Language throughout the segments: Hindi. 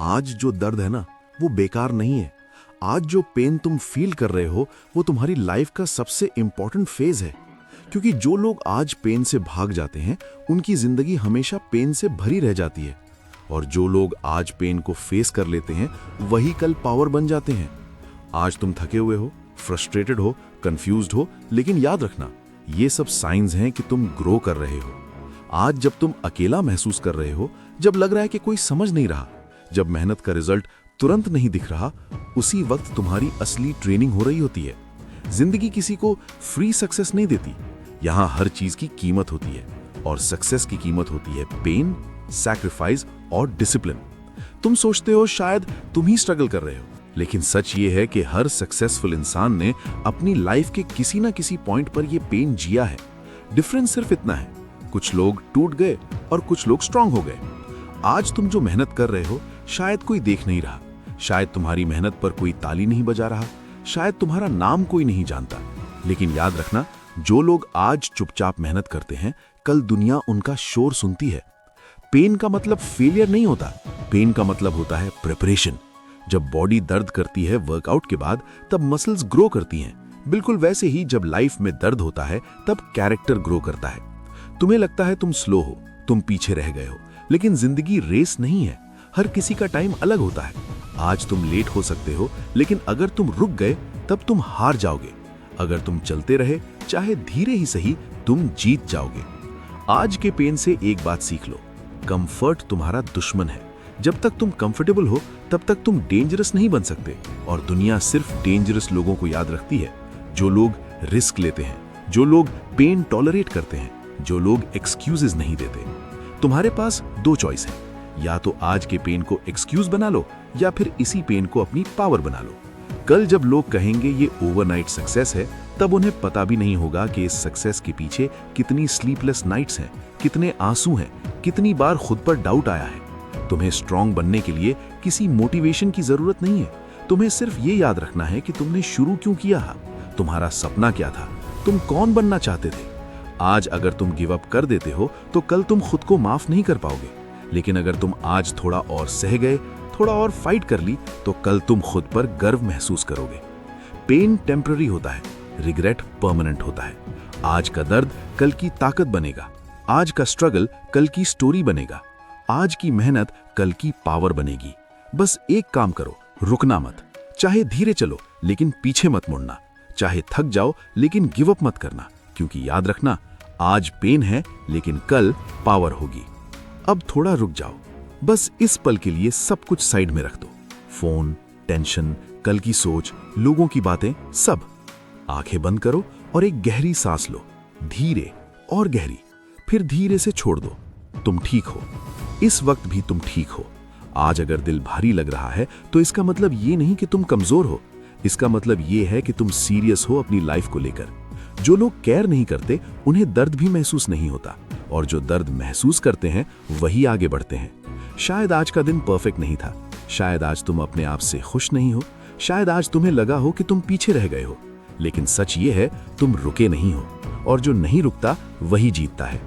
आज जो दर्द है ना, वो बेकार नहीं है। आज जो पेन तुम फील कर रहे हो, वो तुम्हारी लाइफ का सबसे इंपॉर्टेंट फेज है। क्योंकि जो लोग आज पेन से भाग जाते हैं, उनकी जिंदगी हमेशा पेन से भरी रह जाती है। और जो लोग आज पेन को फेस कर लेते हैं, वही कल पावर बन जाते हैं। आज तुम थके हुए हो, फ्रस्ट्रेटेड हो, कंफ्यूज्ड हो, लेकिन याद रखना, ये सब साइंस हैं कि तुम ग्रो कर रहे हो। आज जब तुम अकेला महसूस कर रहे हो, जब लग रहा है कि कोई समझ नहीं रहा, जब मेहनत का रिजल्ट तुरंत नहीं दिख रहा, उसी वक्त तुम्हारी असली ट्रेनिंग हो रही होती है। जिंदगी किसी को फ्री सक्सेस नहीं देती। यहाँ हर चीज की कीमत होती है, और सक्सेस की कीमत होती है पेन, सैक्रिफाइस और डिसिप्लिन। तुम सोचते हो शायद तुम ही स्ट्रगल कर रहे हो, लेकिन सच ये है कि हर सक्सेसफुल इंसान ने अपनी लाइफ के किसी ना किसी पॉइंट पर यह पेन जिया है। डिफरेंस सिर्फ इतना है, कुछ लोग टूट गए और कुछ लोग स्ट्रांग हो गए। आज तुम जो मेहनत कर रहे हो, शायद कोई देख नहीं रहा, शायद तुम्हारी मेहनत पर कोई ताली नहीं बजा रहा, शायद तुम्हारा नाम कोई नहीं जानता, लेकिन याद रखना, जो लोग आज चुपचाप मेहनत करते हैं, कल दुनिया उनका शोर सुनती है। पेन का मतलब फेलियर नहीं होता, पेन का मतलब होता है प्रिपरेशन। जब बॉडी दर्द करती है वर्कआउट के बाद, तब मसल्स ग्रो करती हैं। बिल्कुल वैसे ही जब लाइफ में दर्द होता है, तब कैरेक्टर ग्रो करता है। तुम्हें लगता है तुम स्लो हो, तुम पीछे रह गए हो, लेकिन जिंदगी रेस नहीं है। हर किसी का टाइम अलग होता है। आज तुम लेट हो सकते हो, लेकिन अगर तुम रुक गए, तब तुम हार जाओगे। अगर तुम चलते रहे, चाहे धीरे ही सही, तुम जीत जाओगे। आज के पेन से एक बात सीख लो, कंफर्ट तुम्हारा दुश्मन है। जब तक तुम कंफर्टेबल हो, तब तक तुम डेंजरस नहीं बन सकते। और दुनिया सिर्फ डेंजरस लोगों को याद रखती है, जो लोग रिस्क लेते हैं, जो लोग पेन टॉलरेट करते हैं, जो लोग एक्सक्यूजेस नहीं देते। तुम्हारे पास दो चॉइस है, या तो आज के पेन को एक्सक्यूज बना लो, या फिर इसी पेन को अपनी पावर बना लो। कल जब लोग कहेंगे ये ओवरनाइट सक्सेस है, तब उन्हें पता भी नहीं होगा कि इस सक्सेस के पीछे कितनी स्लीपलेस नाइट्स हैं, कितने आंसू हैं, कितनी बार खुद पर डाउट आया है। तुम्हें स्ट्रांग बनने के लिए किसी मोटिवेशन की जरूरत नहीं है। तुम्हें सिर्फ ये याद रखना है कि तुमने शुरू क्यों किया है, तुम्हारा सपना क्या था, तुम कौन बनना चाहते थे। आज अगर तुम गिव अप कर देते हो, तो कल तुम खुद को माफ नहीं कर पाओगे। लेकिन अगर तुम आज थोड़ा और सह गए, थोड़ा और फाइट कर ली, तो कल तुम खुद पर गर्व महसूस करोगे। पेन टेम्पररी होता है, रिग्रेट परमानेंट होता है। आज का दर्द कल की ताकत बनेगा, आज का स्ट्रगल कल की स्टोरी बनेगा, आज की मेहनत कल की पावर बनेगी। बस एक काम करो, रुकना मत। चाहे धीरे चलो, लेकिन पीछे मत मुड़ना। चाहे थक जाओ, लेकिन गिव अप मत करना। क्योंकि याद रखना, आज पेन है, लेकिन कल पावर होगी। अब थोड़ा रुक जाओ, बस इस पल के लिए सब कुछ साइड में रख दो। फोन, टेंशन, कल की सोच, लोगों की बातें, सब। आंखें बंद करो और एक गहरी सांस लो, धीरे और गहरी। फिर धीरे से छोड़ दो। तुम ठीक हो, इस वक्त भी तुम ठीक हो। आज अगर दिल भारी लग रहा है, तो इसका मतलब ये नहीं कि तुम कमजोर हो, इसका मतलब ये है कि तुम सीरियस हो अपनी लाइफ को लेकर। जो लोग केयर नहीं करते, उन्हें दर्द भी महसूस नहीं होता, और जो दर्द महसूस करते हैं, वही आगे बढ़ते हैं। शायद आज का दिन परफेक्ट नहीं था, शायद आज तुम अपने आप से खुश नहीं हो, शायद आज तुम्हें लगा हो कि तुम पीछे रह गए हो, लेकिन सच ये है, तुम रुके नहीं हो, और जो नहीं रुकता वही जीतता है।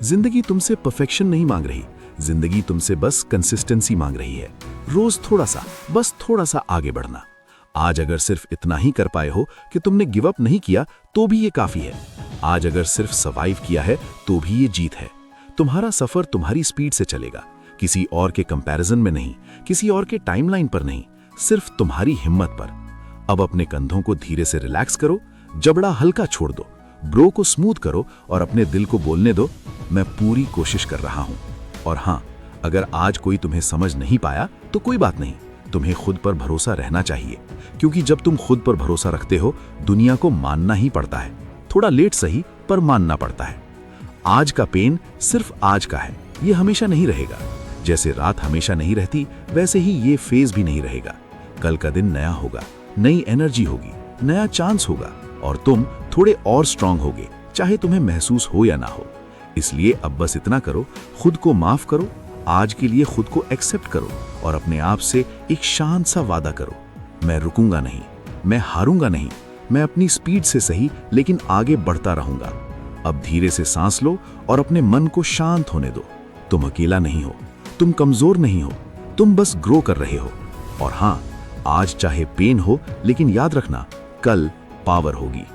जिंदगी तुमसे परफेक्शन नहीं मांग रही, जिंदगी तुमसे बस कंसिस्टेंसी मांग रही है। रोज थोड़ा सा, बस थोड़ा सा आगे बढ़ना। आज अगर सिर्फ इतना ही कर पाए हो कि तुमने गिव अप नहीं किया, तो भी ये काफी है। आज अगर सिर्फ सर्वाइव किया है, तो भी ये जीत है। तुम्हारा सफर तुम्हारी स्पीड से चलेगा, किसी और के कंपैरिजन में नहीं, किसी और के टाइमलाइन पर नहीं, सिर्फ तुम्हारी हिम्मत पर। अब अपने कंधों को धीरे से रिलैक्स करो, जबड़ा हल्का छोड़ दो, ब्रो को स्मूथ करो, और अपने दिल को बोलने दो, मैं पूरी कोशिश कर रहा हूं। और हां, अगर आज कोई तुम्हें समझ नहीं पाया, तो कोई बात नहीं, तुम्हें खुद पर भरोसा रहना चाहिए। क्योंकि जब तुम खुद पर भरोसा रखते हो, दुनिया को मानना ही पड़ता है। थोड़ा लेट सही, पर मानना पड़ता है। आज का पेन सिर्फ आज का है, ये हमेशा नहीं रहेगा। जैसे रात हमेशा नहीं रहती, वैसे ही ये फेज भी नहीं रहेगा। कल का दिन नया होगा, नई एनर्जी होगी, नया चांस होगा, और तुम थोड़े और स्ट्रांग होगे, चाहे तुम्हें महसूस हो या ना हो। इसलिए अब बस इतना करो, खुद को माफ करो, आज के लिए खुद को एक्सेप्ट करो, और अपने आप से एक शांत सा वादा करो, मैं रुकूंगा नहीं, मैं हारूंगा नहीं, मैं अपनी स्पीड से सही, लेकिन आगे बढ़ता रहूंगा। अब धीरे से सांस लो और अपने मन को शांत होने दो। तुम अकेला नहीं हो, तुम कमजोर नहीं हो, तुम बस ग्रो कर रहे हो। और हाँ, आज चाहे पेन हो, लेकिन याद रखना, कल पावर होगी।